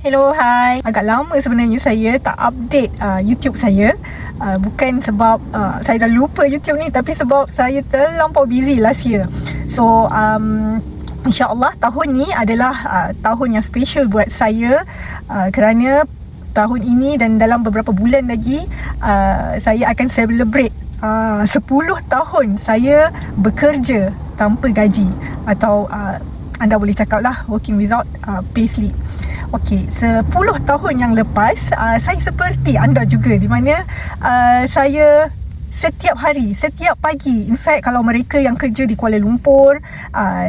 Hello, hai. Agak lama sebenarnya saya tak update YouTube saya. Bukan sebab saya dah lupa YouTube ni, tapi sebab saya terlampau busy last year. So, InsyaAllah tahun ni adalah tahun yang special buat saya, kerana tahun ini dan dalam beberapa bulan lagi saya akan celebrate 10 tahun saya bekerja tanpa gaji, atau anda boleh cakap lah working without payslip. Okey, 10 tahun yang lepas saya seperti anda juga, di mana saya setiap hari, setiap pagi, in fact kalau mereka yang kerja di Kuala Lumpur,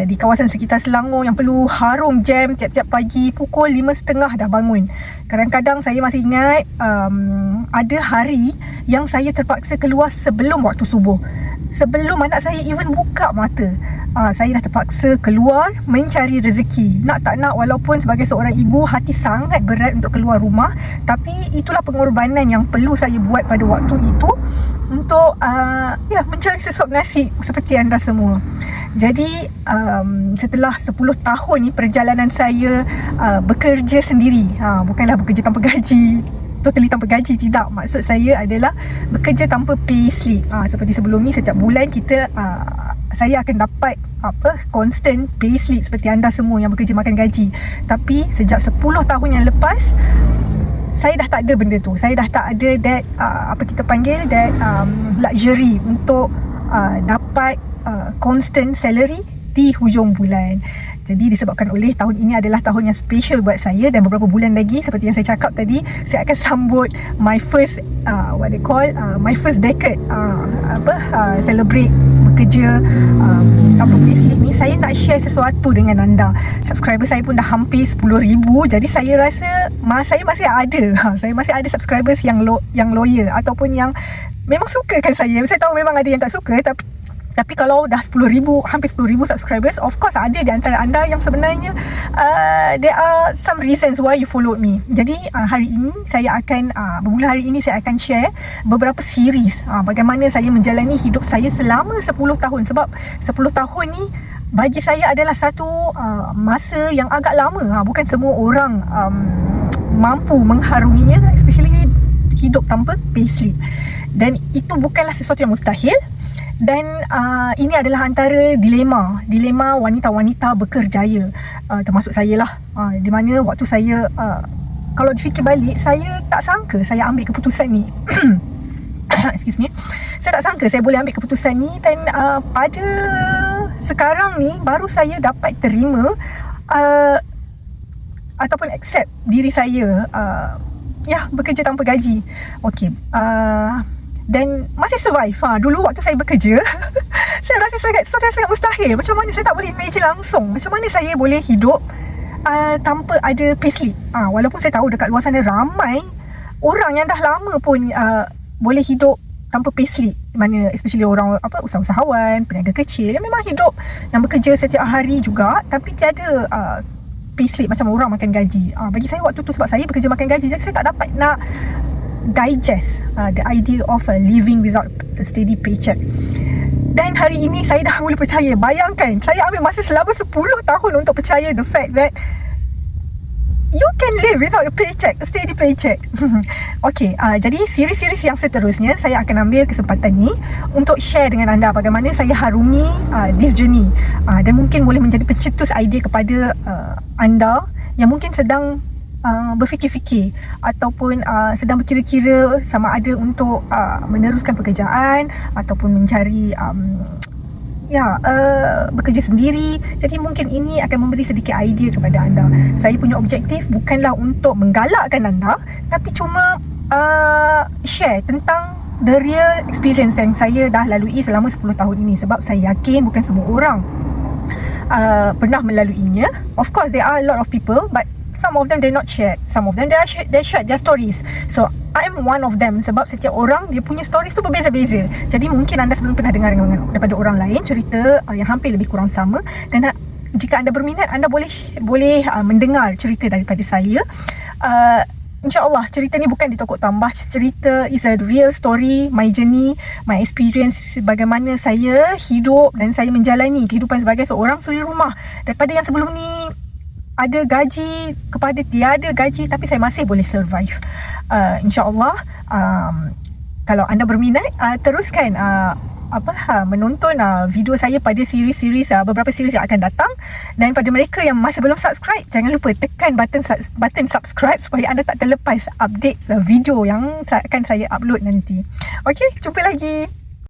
di kawasan sekitar Selangor yang perlu harum jam tiap-tiap pagi, pukul 5.30 dah bangun. Kadang-kadang saya masih ingat ada hari yang saya terpaksa keluar sebelum waktu subuh, sebelum anak saya even buka mata. Saya dah terpaksa keluar mencari rezeki. Nak tak nak, walaupun sebagai seorang ibu hati sangat berat untuk keluar rumah, tapi itulah pengorbanan yang perlu saya buat pada waktu itu untuk mencari sesuap nasi seperti anda semua. Jadi setelah 10 tahun ni perjalanan saya bekerja sendiri, bukanlah bekerja tanpa gaji, totally tanpa gaji, tidak. Maksud saya adalah bekerja tanpa payslip. Seperti sebelum ni, setiap bulan saya akan dapat constant payslip seperti anda semua yang bekerja makan gaji. Tapi sejak 10 tahun yang lepas, saya dah tak ada benda tu. Saya dah tak ada that that luxury untuk dapat constant salary di hujung bulan. Jadi disebabkan oleh tahun ini adalah tahun yang special buat saya, dan beberapa bulan lagi seperti yang saya cakap tadi, saya akan sambut my first my first decade celebrate bekerja tanpa payslip ni. Saya nak share sesuatu dengan anda. Subscriber saya pun dah hampir 10,000. Jadi saya rasa saya masih ada saya masih ada subscribers yang loyal, ataupun yang memang sukakan saya. Saya tahu memang ada yang tak suka, tapi kalau dah 10,000, hampir 10,000 subscribers, of course ada di antara anda yang sebenarnya there are some reasons why you followed me. Jadi hari ini saya akan bermula hari ini saya akan share beberapa series bagaimana saya menjalani hidup saya selama 10 tahun. Sebab 10 tahun ni bagi saya adalah satu masa yang agak lama. Bukan semua orang mampu mengharunginya, especially hidup tanpa payslip. Dan itu bukanlah sesuatu yang mustahil. Dan ini adalah antara dilema wanita-wanita berkerjaya, termasuk saya lah, di mana waktu saya kalau difikir balik, saya tak sangka saya ambil keputusan ni excuse me, saya tak sangka saya boleh ambil keputusan ni. Dan pada sekarang ni baru saya dapat terima ataupun accept diri saya bekerja tanpa gaji. Okey, dan masih survive. Dulu waktu saya bekerja saya rasa sangat mustahil. Macam mana saya tak boleh imagine langsung macam mana saya boleh hidup tanpa ada payslip. Walaupun saya tahu dekat luar sana ramai orang yang dah lama pun boleh hidup tanpa payslip, mana especially orang usahawan, peniaga kecil yang memang hidup, yang bekerja setiap hari juga, tapi tiada payslip macam orang makan gaji. Bagi saya waktu tu, sebab saya bekerja makan gaji, jadi saya tak dapat nak digest the idea of living without a steady paycheck. Dan hari ini saya dah mula percaya. Bayangkan, saya ambil masa selama 10 tahun untuk percaya the fact that you can live without a paycheck, a steady paycheck. Okay, jadi siri-siri yang seterusnya saya akan ambil kesempatan ni untuk share dengan anda bagaimana saya harungi this journey, dan mungkin boleh menjadi pencetus idea kepada anda yang mungkin sedang berfikir-fikir ataupun sedang berkira-kira sama ada untuk meneruskan pekerjaan ataupun mencari bekerja sendiri. Jadi mungkin ini akan memberi sedikit idea kepada anda. Saya punya objektif bukanlah untuk menggalakkan anda, tapi cuma share tentang the real experience yang saya dah lalui selama 10 tahun ini. Sebab saya yakin bukan semua orang pernah melaluinya. Of course there are a lot of people, but some of them they not share. Some of them they share their stories. So I'm one of them. Sebab setiap orang dia punya stories tu berbeza-beza. Jadi mungkin anda sebelum pernah dengar daripada orang lain cerita yang hampir lebih kurang sama. Dan jika anda berminat, anda boleh mendengar cerita daripada saya. InsyaAllah cerita ni bukan ditokok tambah. Cerita is a real story, my journey, my experience, bagaimana saya hidup dan saya menjalani kehidupan sebagai seorang suri rumah. Daripada yang sebelum ni ada gaji kepada tiada gaji, tapi saya masih boleh survive. InsyaAllah, kalau anda berminat, teruskan menonton video saya pada series-series, beberapa series yang akan datang. Dan pada mereka yang masih belum subscribe, jangan lupa tekan button subscribe supaya anda tak terlepas update video yang akan saya upload nanti. Okey, jumpa lagi.